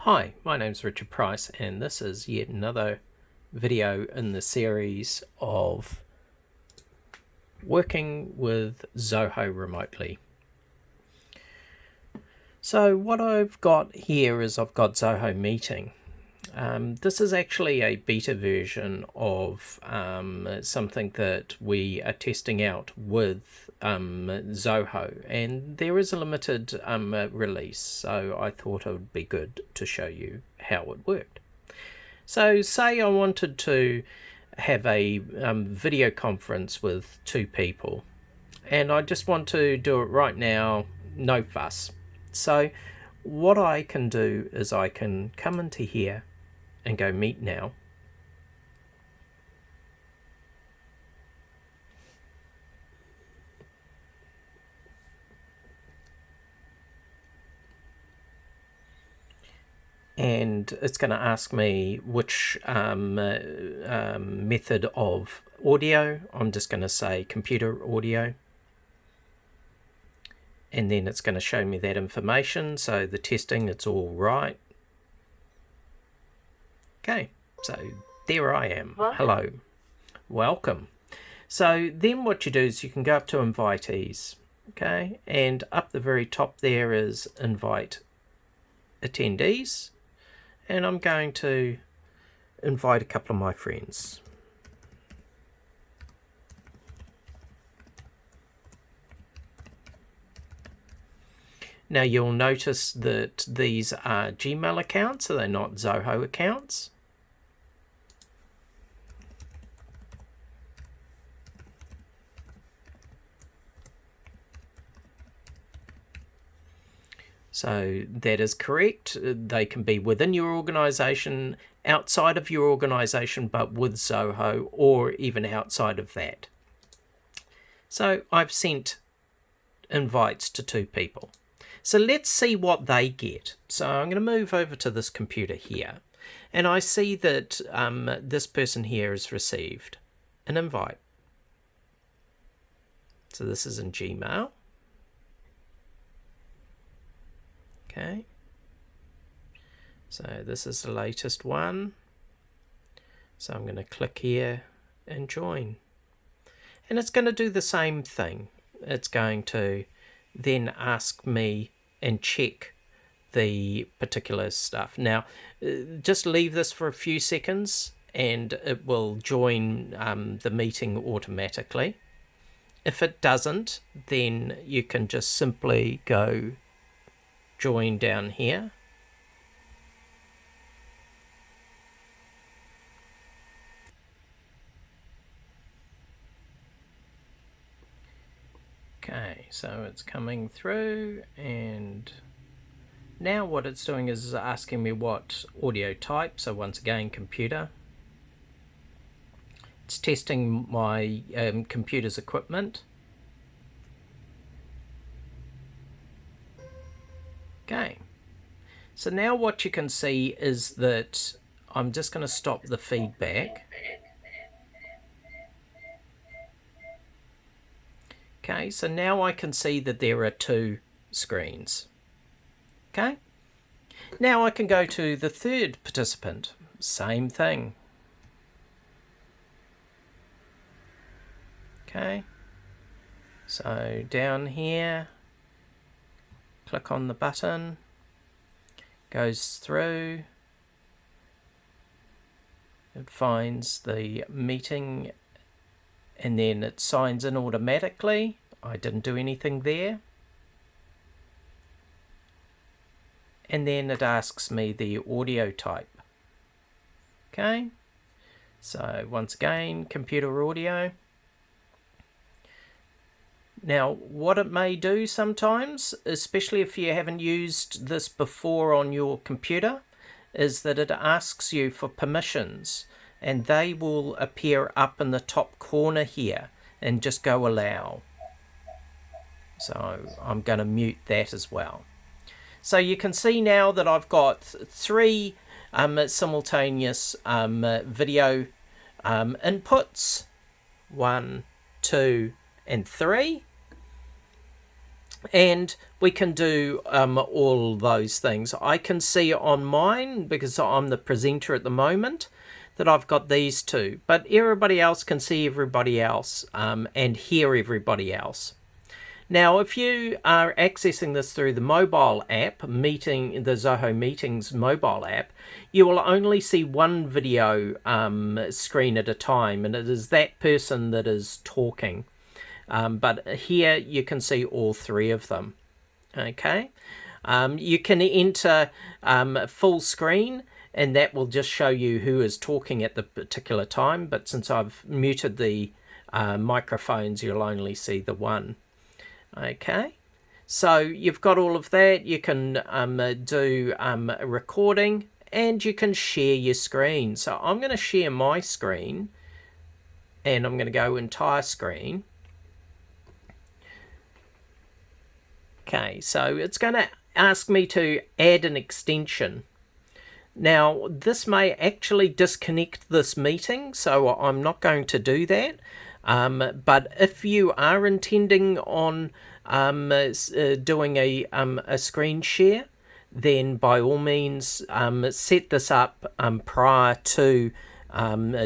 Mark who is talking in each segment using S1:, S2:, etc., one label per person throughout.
S1: Hi, my name's Richard Price, and this is yet another video in the series of working with Zoho remotely. So what I've got here is I've got Zoho Meeting. This is actually a beta version of something that we are testing out with Zoho, and there is a limited release, so I thought it would be good to show you how it worked. So say I wanted to have a video conference with two people, and I just want to do it right now, no fuss. So what I can do is I can come into here and go Meet Now. And it's going to ask me which method of audio. I'm just going to say computer audio. And then it's going to show me that information. So the testing, it's all right. Okay, so there I am. Hello, welcome. So then what you do is you can go up to invitees, okay, and up the very top there is invite attendees, and I'm going to invite a couple of my friends. Now you'll notice that these are Gmail accounts, so they're not Zoho accounts. So that is correct. They can be within your organization, outside of your organization, but with Zoho, or even outside of that. So I've sent invites to two people. So let's see what they get. So I'm going to move over to this computer here, and I see that this person here has received an invite. So this is in Gmail. Okay, so this is the latest one. So I'm going to click here and join. And it's going to do the same thing. It's going to then ask me and check the particular stuff. Now, just leave this for a few seconds and it will join the meeting automatically. If it doesn't, then you can just simply go join down here. Okay, so it's coming through, and now what it's doing is asking me what audio type. So once again, computer. It's testing my computer's equipment. Okay, so now what you can see is that I'm just going to stop the feedback. Okay, so now I can see that there are two screens. Okay, now I can go to the third participant. Same thing. Okay, so down here, click on the button, goes through, it finds the meeting, and then it signs in automatically. I didn't do anything there. And then it asks me the audio type. Okay, so once again, computer audio. Now, what it may do sometimes, especially if you haven't used this before on your computer, is that it asks you for permissions, and they will appear up in the top corner here, and just go allow. So I'm going to mute that as well. So you can see now that I've got three simultaneous video inputs, 1, 2, and 3. And we can do all those things. I can see on mine, because I'm the presenter at the moment, that I've got these two, but everybody else can see everybody else and hear everybody else. Now, if you are accessing this through the mobile app, the Zoho Meetings mobile app, you will only see one video screen at a time, and it is that person that is talking. But here you can see all three of them. Okay, you can enter full screen, and that will just show you who is talking at the particular time. But since I've muted the microphones, you'll only see the one. Okay, so you've got all of that. You can do a recording, and you can share your screen. So I'm going to share my screen, and I'm going to go entire screen. Okay, so it's going to ask me to add an extension. Now, this may actually disconnect this meeting, so I'm not going to do that. But if you are intending on doing a screen share, then by all means set this up prior to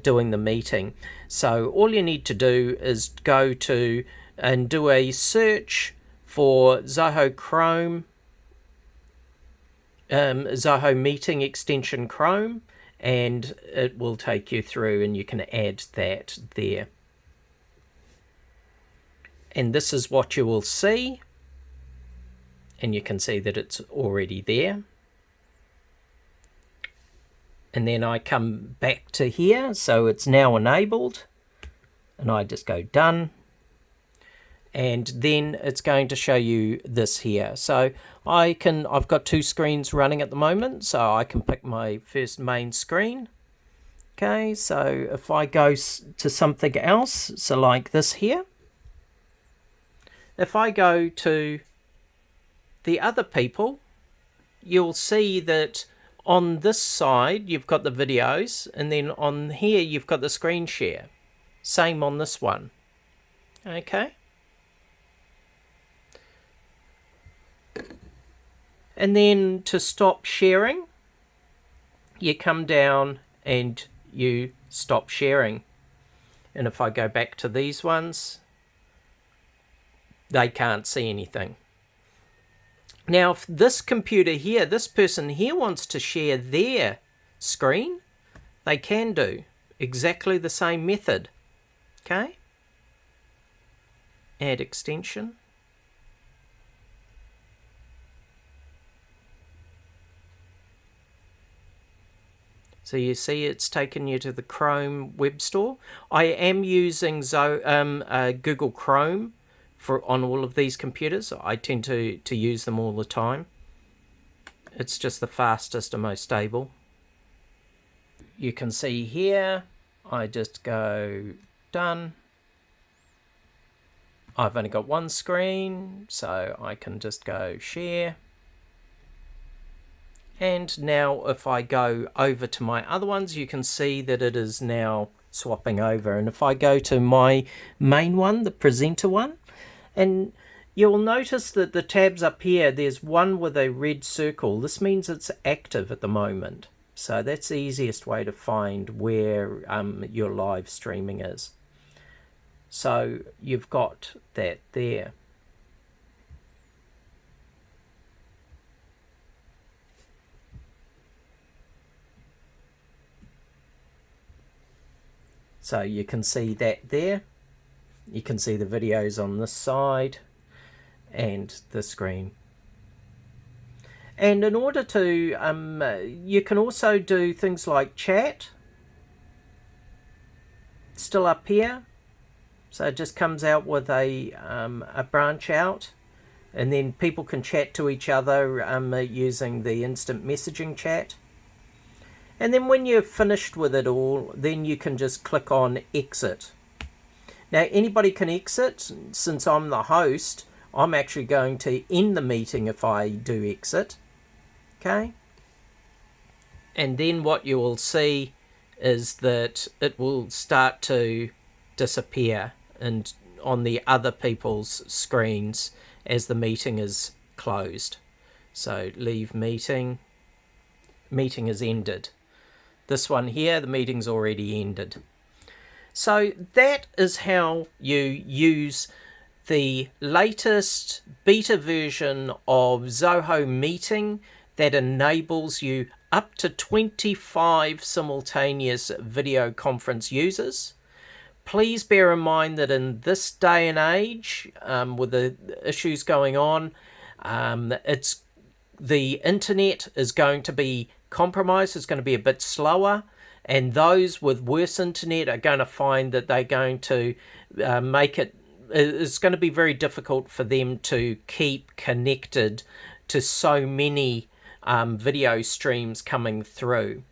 S1: doing the meeting. So all you need to do is go to and do a search for Zoho Chrome, Zoho Meeting Extension Chrome, and it will take you through, and you can add that there. And this is what you will see, and you can see that it's already there. And then I come back to here, so it's now enabled, and I just go done. And then it's going to show you this here. So I've got two screens running at the moment, so I can pick my first main screen. Okay, so if I go to something else, so like this here, if I go to the other people, you'll see that on this side you've got the videos, and then on here you've got the screen share. Same on this one. Okay. And then to stop sharing, you come down and you stop sharing. And if I go back to these ones, they can't see anything. Now, if this computer here, this person here wants to share their screen, they can do exactly the same method. Okay? Add extension. So you see it's taken you to the Chrome web store. I am using Google Chrome on all of these computers. I tend to use them all the time. It's just the fastest and most stable. You can see here, I just go done. I've only got one screen, so I can just go share. And now if I go over to my other ones, you can see that it is now swapping over. And if I go to my main one, the presenter one, and you'll notice that the tabs up here, there's one with a red circle. This means it's active at the moment. So that's the easiest way to find where your live streaming is. So you've got that there. So you can see that there. You can see the videos on this side and the screen. And in order to, you can also do things like chat. It's still up here. So it just comes out with a branch out. And then people can chat to each other using the instant messaging chat. And then when you're finished with it all, then you can just click on exit. Now anybody can exit. Since I'm the host, I'm actually going to end the meeting if I do exit. Okay? And then what you will see is that it will start to disappear and on the other people's screens, as the meeting is closed. So leave meeting. Meeting is ended. This one here, the meeting's already ended. So that is how you use the latest beta version of Zoho Meeting that enables you up to 25 simultaneous video conference users. Please bear in mind that in this day and age, with the issues going on, the internet is going to be compromised. It's going to be a bit slower, and those with worse internet are going to find that they're going to it's going to be very difficult for them to keep connected to so many video streams coming through.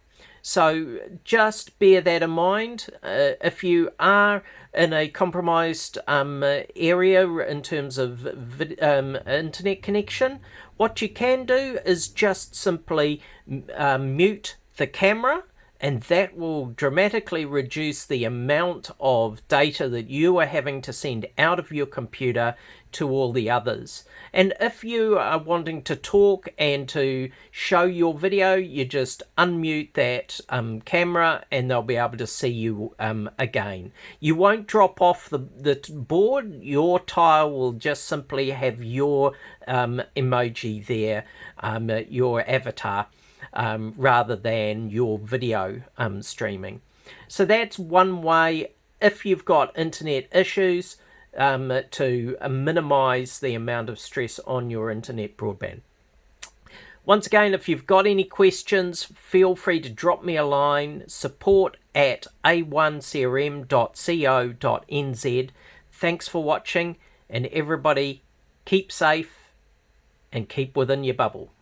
S1: So just bear that in mind. If you are in a compromised area in terms of internet connection, what you can do is just simply mute the camera, and that will dramatically reduce the amount of data that you are having to send out of your computer to all the others. And if you are wanting to talk and to show your video, you just unmute that camera and they'll be able to see you again. You won't drop off the board. Your tile will just simply have your emoji there, your avatar, rather than your video streaming. So that's one way, if you've got internet issues, to minimize the amount of stress on your internet broadband. Once again, if you've got any questions, feel free to drop me a line, support@a1crm.co.nz. Thanks for watching, and everybody keep safe and keep within your bubble.